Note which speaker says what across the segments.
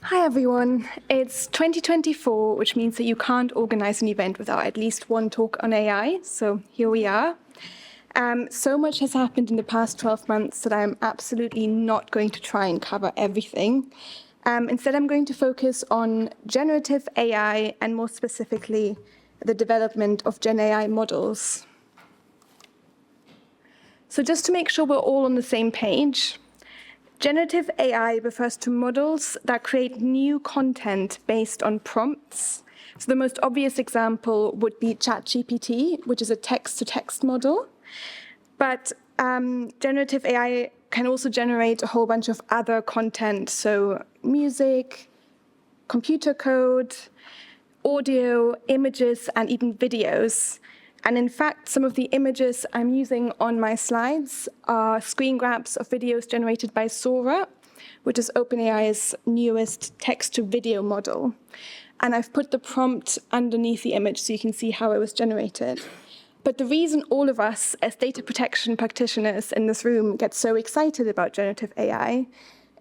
Speaker 1: Hi everyone, it's 2024, which means that you can't organize an event without at least one talk on AI, so here we are. So much has happened in the past 12 months that I'm absolutely not going to try and cover everything. Instead, I'm going to focus on generative AI and more specifically, the development of Gen AI models. So just to make sure we're all on the same page, generative AI refers to models that create new content based on prompts. So the most obvious example would be ChatGPT, which is a text-to-text model. But generative AI can also generate a whole bunch of other content, so music, computer code, audio, images, and even videos. And in fact, some of the images I'm using on my slides are screen grabs of videos generated by Sora, which is OpenAI's newest text-to-video model. And I've put the prompt underneath the image so you can see how it was generated. But the reason all of us as data protection practitioners in this room get so excited about generative AI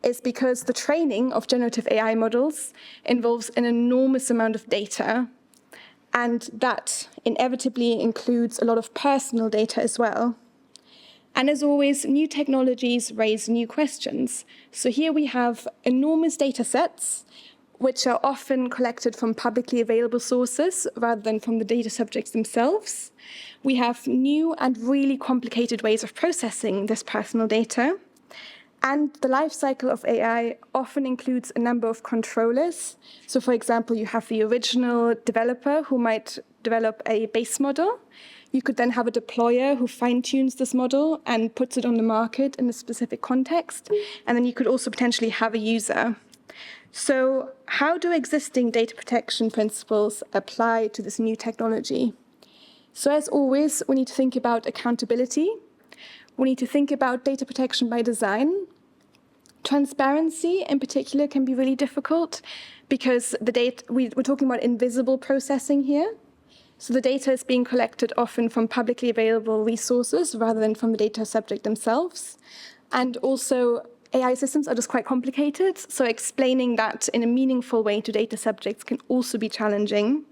Speaker 1: is because the training of generative AI models involves an enormous amount of data, and that inevitably includes a lot of personal data as well. And as always, new technologies raise new questions. So here we have enormous data sets, which are often collected from publicly available sources rather than from the data subjects themselves. We have new and really complicated ways of processing this personal data. And the life cycle of AI often includes a number of controllers. So for example, you have the original developer who might develop a base model. You could then have a deployer who fine-tunes this model and puts it on the market in a specific context. And then you could also potentially have a user. So how do existing data protection principles apply to this new technology? So as always, we need to think about accountability. We need to think about data protection by design. Transparency, in particular, can be really difficult because the data, we're talking about invisible processing here. So the data is being collected often from publicly available resources rather than from the data subject themselves. And also, AI systems are just quite complicated, so explaining that in a meaningful way to data subjects can also be challenging.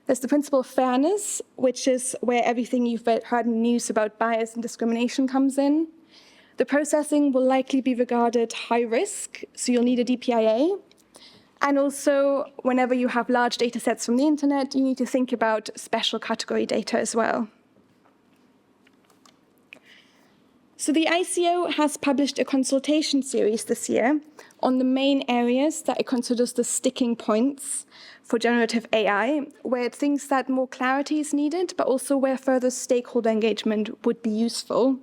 Speaker 1: There's the principle of fairness, which is where everything you've heard in the news about bias and discrimination comes in. The processing will likely be regarded high risk, so you'll need a DPAs. And also, whenever you have large data sets from the internet, you need to think about special category data as well. So the ICO has published a consultation series this year on the main areas that it considers the sticking points for generative AI, where it thinks that more clarity is needed, but also where further stakeholder engagement would be useful.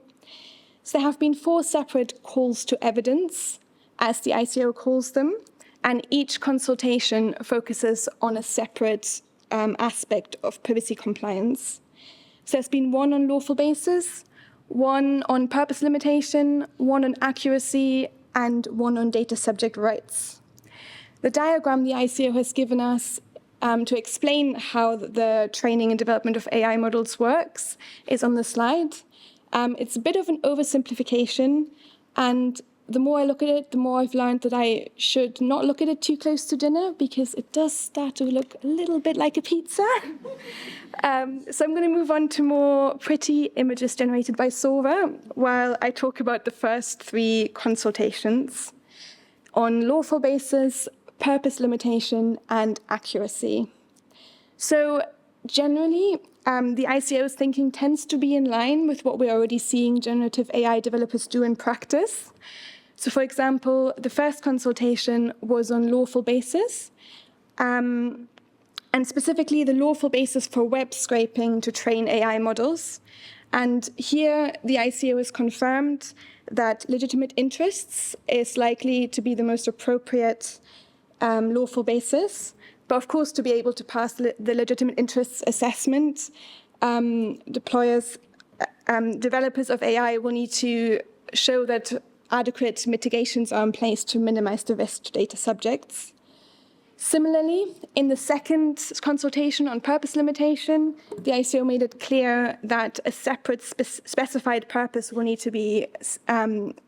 Speaker 1: So there have been 4 separate calls to evidence, as the ICO calls them, and each consultation focuses on a separate aspect of privacy compliance. So there's been one on lawful basis, one on purpose limitation, one on accuracy, and one on data subject rights. The diagram the ICO has given us to explain how the training and development of AI models works is on the slide. It's a bit of an oversimplification, and the more I look at it, the more I've learned that I should not look at it too close to dinner because it does start to look a little bit like a pizza. So I'm going to move on to more pretty images generated by Sora while I talk about the first 3 consultations on lawful basis, purpose limitation, and accuracy. So generally, the ICO's thinking tends to be in line with what we're already seeing generative AI developers do in practice. So for example, the first consultation was on lawful basis, and specifically the lawful basis for web scraping to train AI models. And here, the ICO has confirmed that legitimate interests is likely to be the most appropriate lawful basis. But of course, to be able to pass the legitimate interests assessment, developers of AI will need to show that adequate mitigations are in place to minimize the risk to data subjects. Similarly, in the second consultation on purpose limitation, the ICO made it clear that a separate specified purpose will need to be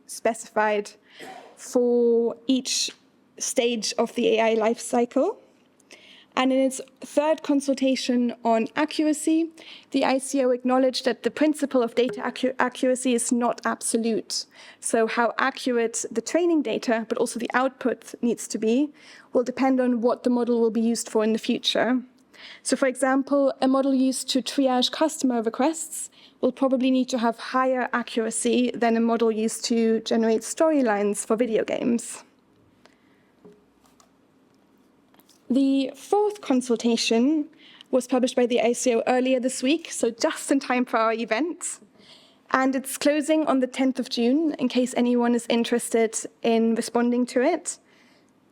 Speaker 1: specified for each stage of the AI life cycle. And in its third consultation on accuracy, the ICO acknowledged that the principle of data accuracy is not absolute. So how accurate the training data, but also the output needs to be, will depend on what the model will be used for in the future. So for example, a model used to triage customer requests will probably need to have higher accuracy than a model used to generate storylines for video games. The fourth consultation was published by the ICO earlier this week, so just in time for our event. And it's closing on the 10th of June, in case anyone is interested in responding to it.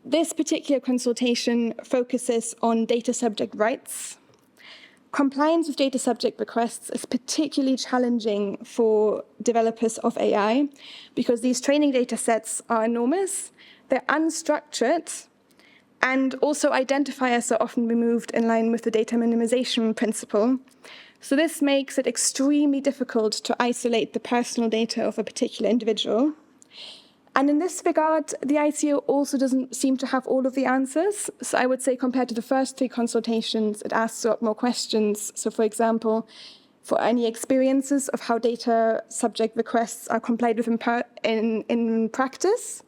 Speaker 1: This particular consultation focuses on data subject rights. Compliance with data subject requests is particularly challenging for developers of AI because these training data sets are enormous, they're unstructured, and also identifiers are often removed in line with the data minimization principle. So this makes it extremely difficult to isolate the personal data of a particular individual. And in this regard, the ICO also doesn't seem to have all of the answers. So I would say compared to the first three consultations, it asks a lot more questions. So for example, for any experiences of how data subject requests are complied with in practice,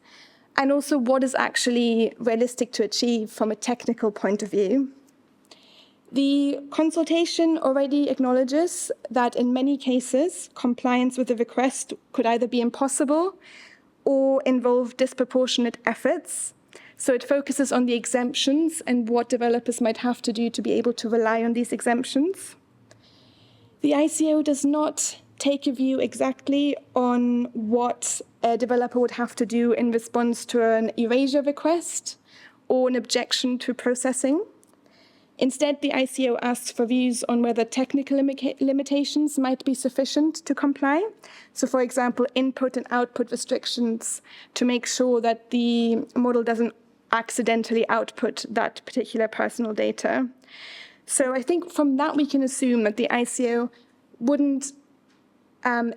Speaker 1: and also what is actually realistic to achieve from a technical point of view. The consultation already acknowledges that in many cases, compliance with the request could either be impossible or involve disproportionate efforts. So it focuses on the exemptions and what developers might have to do to be able to rely on these exemptions. The ICO does not take a view exactly on what a developer would have to do in response to an erasure request or an objection to processing. Instead, the ICO asks for views on whether technical limitations might be sufficient to comply. So, for example, input and output restrictions to make sure that the model doesn't accidentally output that particular personal data. So I think from that we can assume that the ICO wouldn't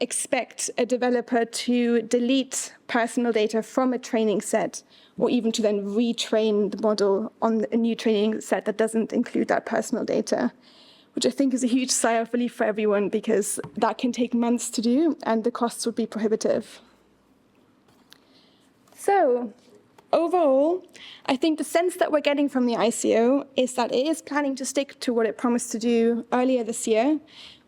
Speaker 1: expect a developer to delete personal data from a training set or even to then retrain the model on a new training set that doesn't include that personal data, which I think is a huge sigh of relief for everyone because that can take months to do and the costs would be prohibitive. So overall, I think the sense that we're getting from the ICO is that it is planning to stick to what it promised to do earlier this year,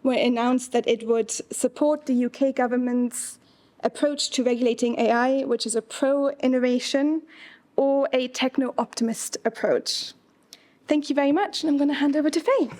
Speaker 1: where it announced that it would support the UK government's approach to regulating AI, which is a pro-innovation or a techno-optimist approach. Thank you very much, and I'm going to hand over to Faye.